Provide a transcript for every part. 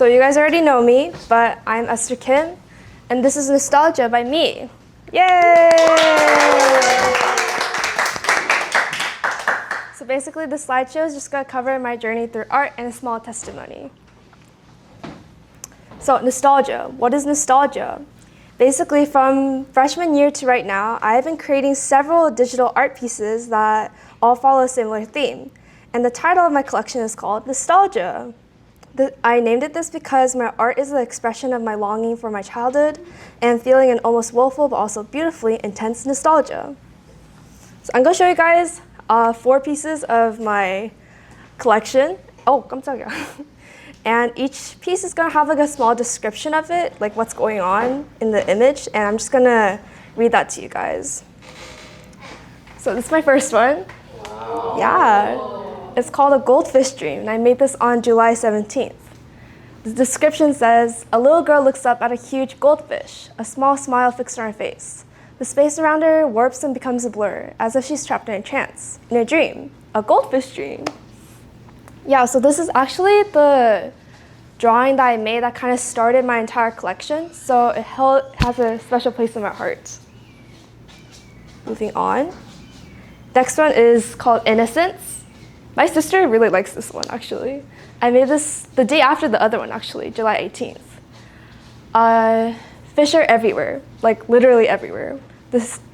So you guys already know me, but I'm Esther Kim, and this is Nostalgia by me. Yay! So basically, the slideshow is just going to cover my journey through art and a small testimony. So nostalgia, what is nostalgia? Basically, from freshman year to right now, I've been creating several digital art pieces that all follow a similar theme. And the title of my collection is called Nostalgia. I named it this because my art is the expression of my longing for my childhood and feeling an almost woeful but also beautifully intense nostalgia. So I'm going to show you guys 4 pieces of my collection. Oh, 깜짝이야. And each piece is going to have like a small description of it, like what's going on in the image, and I'm just going to read that to you guys. So this is my first one. Wow. Yeah. It's called A Goldfish Dream, and I made this on July 17th. The description says, a little girl looks up at a huge goldfish, a small smile fixed on her face. The space around her warps and becomes a blur, as if she's trapped in a trance, in a dream, a goldfish dream. Yeah, so this is actually the drawing that I made that kind of started my entire collection, so it has a special place in my heart. Moving on. Next one is called Innocence. My sister really likes this one, actually. I made this the day after the other one, actually, July 18th. Fish are everywhere, like literally everywhere.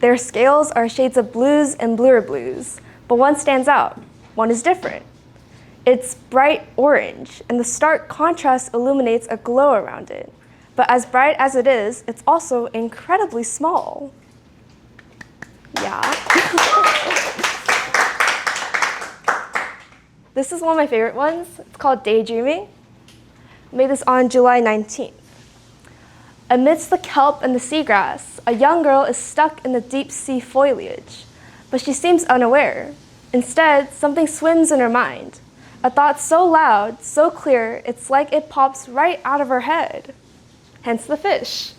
Their scales are shades of blues and bluer blues, but one stands out. One is different. It's bright orange, and the stark contrast illuminates a glow around it. But as bright as it is, it's also incredibly small. Yeah. This is one of my favorite ones. It's called Daydreaming. I made this on July 19th. Amidst the kelp and the seagrass, a young girl is stuck in the deep sea foliage, but she seems unaware. Instead, something swims in her mind. A thought so loud, so clear, it's like it pops right out of her head. Hence the fish.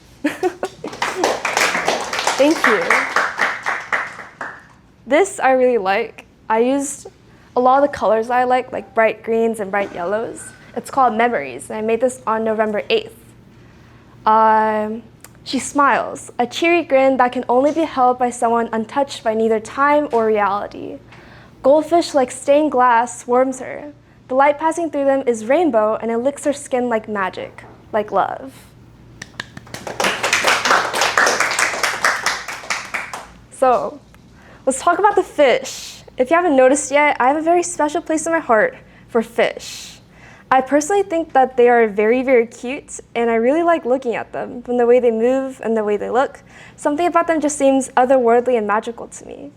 Thank you. This I really like. I used a lot of the colors that I like bright greens and bright yellows. It's called Memories, and I made this on November 8th. She smiles, a cheery grin that can only be held by someone untouched by neither time or reality. Goldfish like stained glass swarms her. The light passing through them is rainbow, and it licks her skin like magic, like love. So, let's talk about the fish. If you haven't noticed yet, I have a very special place in my heart for fish. I personally think that they are very, very cute, and I really like looking at them, from the way they move and the way they look. Something about them just seems otherworldly and magical to me.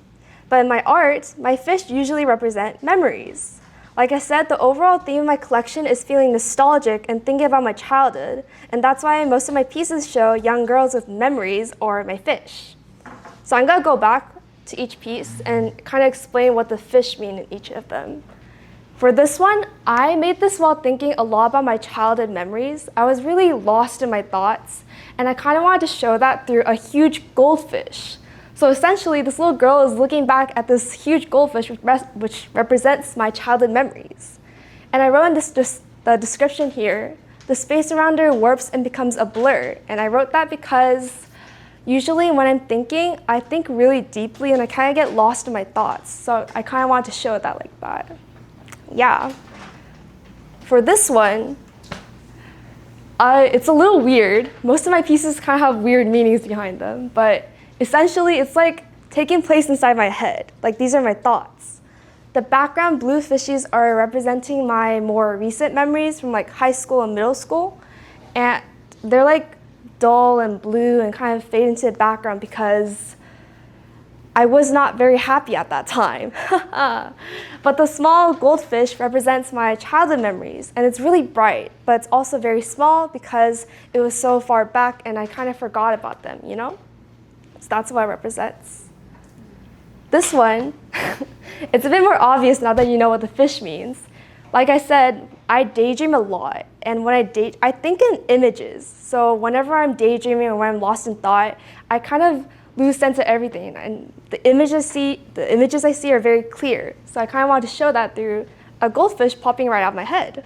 But in my art, my fish usually represent memories. Like I said, the overall theme of my collection is feeling nostalgic and thinking about my childhood, and that's why most of my pieces show young girls with memories or my fish. So I'm gonna go back to each piece and kind of explain what the fish mean in each of them. For this one, I made this while thinking a lot about my childhood memories. I was really lost in my thoughts, and I kind of wanted to show that through a huge goldfish. So essentially, this little girl is looking back at this huge goldfish, which represents my childhood memories. And I wrote in the description here, the space around her warps and becomes a blur. And I wrote that because usually when I'm thinking, I think really deeply and I kind of get lost in my thoughts. So I kind of wanted to show that like that. Yeah. For this one, it's a little weird. Most of my pieces kind of have weird meanings behind them, but essentially it's like taking place inside my head. Like these are my thoughts. The background blue fishies are representing my more recent memories from like high school and middle school. And they're like dull and blue and kind of fade into the background because I was not very happy at that time. But the small goldfish represents my childhood memories, and it's really bright, but it's also very small because it was so far back and I kind of forgot about them, you know? So that's what it represents. This one, it's a bit more obvious now that you know what the fish means. Like I said, I daydream a lot, and when I think in images. So whenever I'm daydreaming or when I'm lost in thought, I kind of lose sense of everything, and the images I see are very clear. So I kind of wanted to show that through a goldfish popping right out of my head.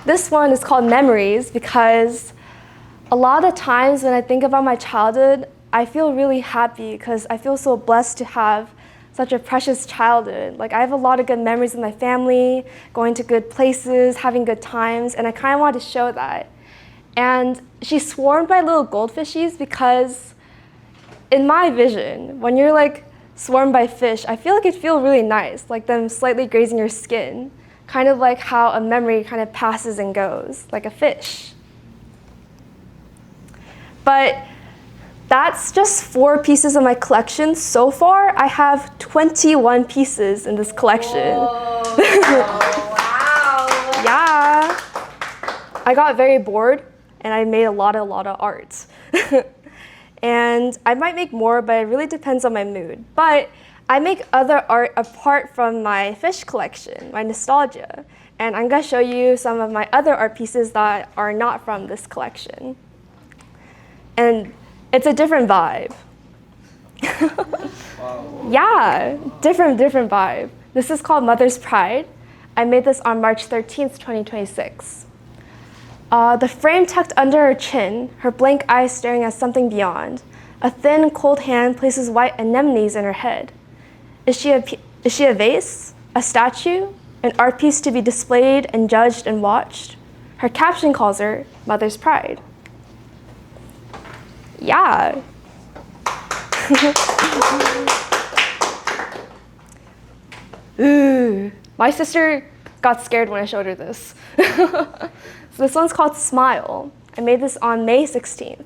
This one is called Memories because a lot of times when I think about my childhood, I feel really happy because I feel so blessed to have such a precious childhood. Like, I have a lot of good memories with my family, going to good places, having good times, and I kind of want to show that. And she's swarmed by little goldfishies because in my vision, when you're like swarmed by fish, I feel like it feels really nice, like them slightly grazing your skin, kind of like how a memory kind of passes and goes, like a fish. But that's just 4 pieces of my collection. So far, I have 21 pieces in this collection. Whoa, wow. Yeah. I got very bored and I made a lot of art. And I might make more, but it really depends on my mood. But I make other art apart from my fish collection, my nostalgia. And I'm gonna show you some of my other art pieces that are not from this collection. And it's a different vibe. Wow. Yeah, different vibe. This is called Mother's Pride. I made this on March 13th, 2026. The frame tucked under her chin, her blank eyes staring at something beyond. A thin, cold hand places white anemones in her head. Is she a vase? A statue? An art piece to be displayed and judged and watched? Her caption calls her Mother's Pride. Yeah. Ooh. My sister got scared when I showed her this. So this one's called Smile. I made this on May 16th.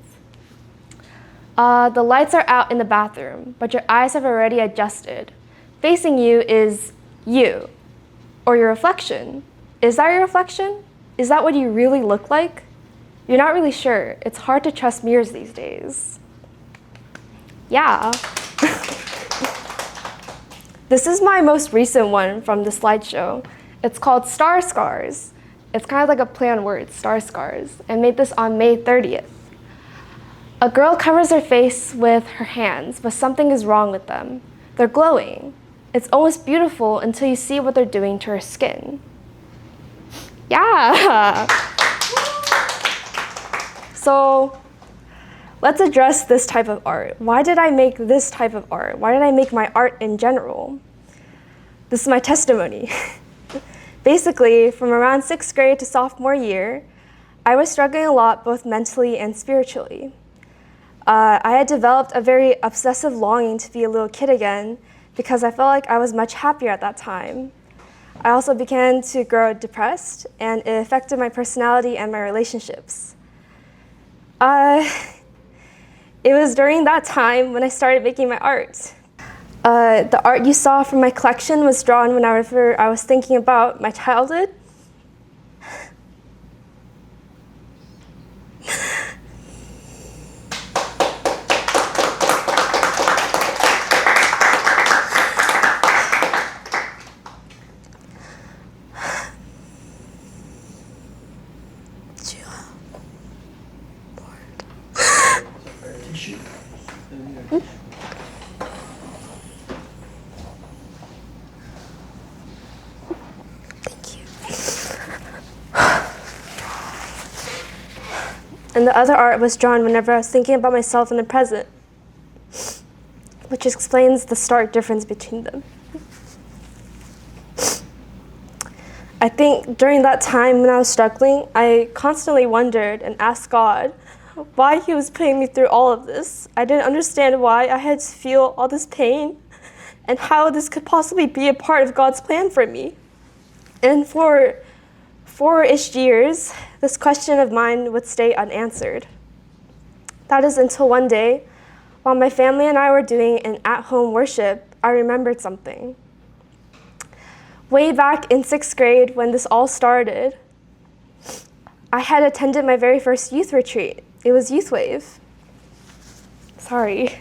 The lights are out in the bathroom, but your eyes have already adjusted. Facing you is you, or your reflection. Is that your reflection? Is that what you really look like? You're not really sure. It's hard to trust mirrors these days. Yeah. This is my most recent one from the slideshow. It's called Star Scars. It's kind of like a play on words, Star Scars. I made this on May 30th. A girl covers her face with her hands, but something is wrong with them. They're glowing. It's almost beautiful until you see what they're doing to her skin. Yeah. So let's address this type of art. Why did I make this type of art? Why did I make my art in general? This is my testimony. Basically, from around 6th grade to sophomore year, I was struggling a lot, both mentally and spiritually. I had developed a very obsessive longing to be a little kid again because I felt like I was much happier at that time. I also began to grow depressed, and it affected my personality and my relationships. It was during that time when I started making my art. The art you saw from my collection was drawn whenever I was thinking about my childhood. And the other art was drawn whenever I was thinking about myself in the present, which explains the stark difference between them. I think during that time when I was struggling, I constantly wondered and asked God why He was putting me through all of this. I didn't understand why I had to feel all this pain and how this could possibly be a part of God's plan for me. And for 4-ish years, this question of mine would stay unanswered. That is until one day, while my family and I were doing an at-home worship, I remembered something. Way back in 6th grade, when this all started, I had attended my very first youth retreat. It was Youth Wave. Sorry.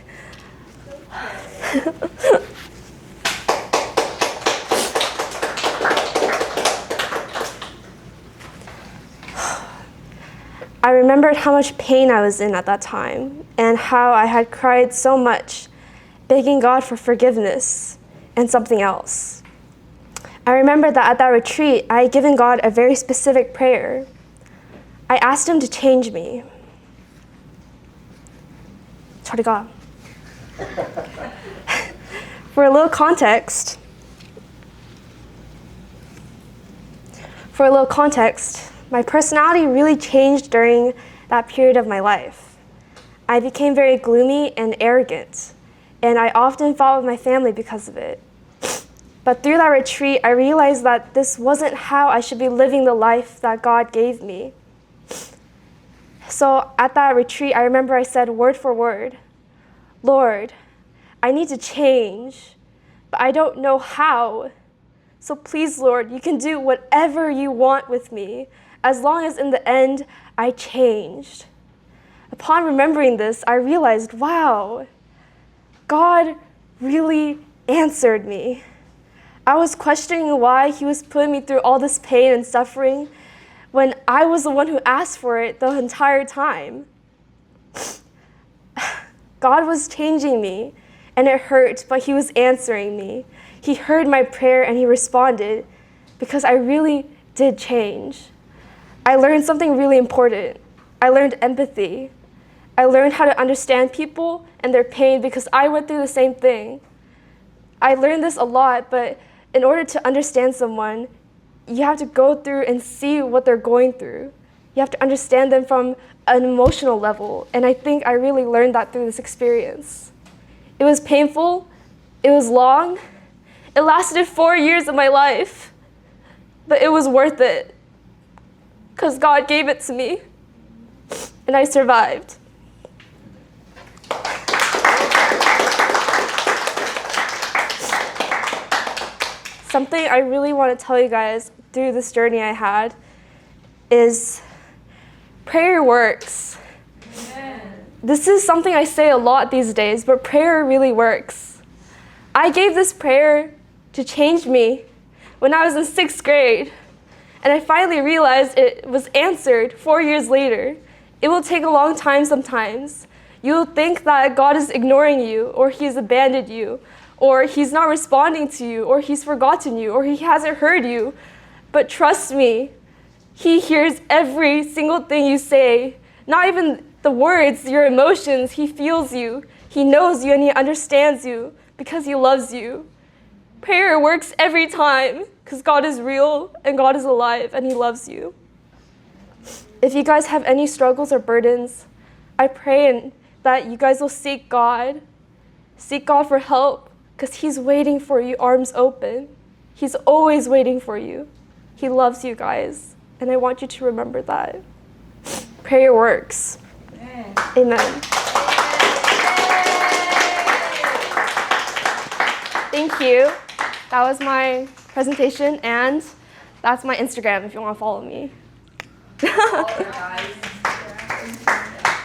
I remembered how much pain I was in at that time and how I had cried so much, begging God for forgiveness and something else. I remember that at that retreat, I had given God a very specific prayer. I asked him to change me. God. For a little context, my personality really changed during that period of my life. I became very gloomy and arrogant, and I often fought with my family because of it. But through that retreat, I realized that this wasn't how I should be living the life that God gave me. So at that retreat, I remember I said word for word, Lord, I need to change, but I don't know how. So please, Lord, you can do whatever you want with me, as long as in the end, I changed. Upon remembering this, I realized, wow, God really answered me. I was questioning why he was putting me through all this pain and suffering when I was the one who asked for it the entire time. God was changing me, and it hurt, but he was answering me. He heard my prayer and he responded because I really did change. I learned something really important. I learned empathy. I learned how to understand people and their pain because I went through the same thing. I learned this a lot, but in order to understand someone, you have to go through and see what they're going through. You have to understand them from an emotional level, and I think I really learned that through this experience. It was painful, it was long, it lasted 4 years of my life, but it was worth it because God gave it to me, and I survived. Something I really want to tell you guys through this journey I had is prayer works. Amen. This is something I say a lot these days, but prayer really works. I gave this prayer to change me when I was in 6th grade, and I finally realized it was answered 4 years later. It will take a long time sometimes. You'll think that God is ignoring you, or he's abandoned you, or he's not responding to you, or he's forgotten you, or he hasn't heard you. But trust me, he hears every single thing you say, not even the words, your emotions. He feels you, he knows you, and he understands you because he loves you. Prayer works every time because God is real and God is alive and he loves you. If you guys have any struggles or burdens, I pray that you guys will seek God for help, because he's waiting for you, arms open. He's always waiting for you. He loves you guys, and I want you to remember that. Prayer works. Amen. Amen. Thank you. That was my presentation, and that's my Instagram if you want to follow me. All right, guys.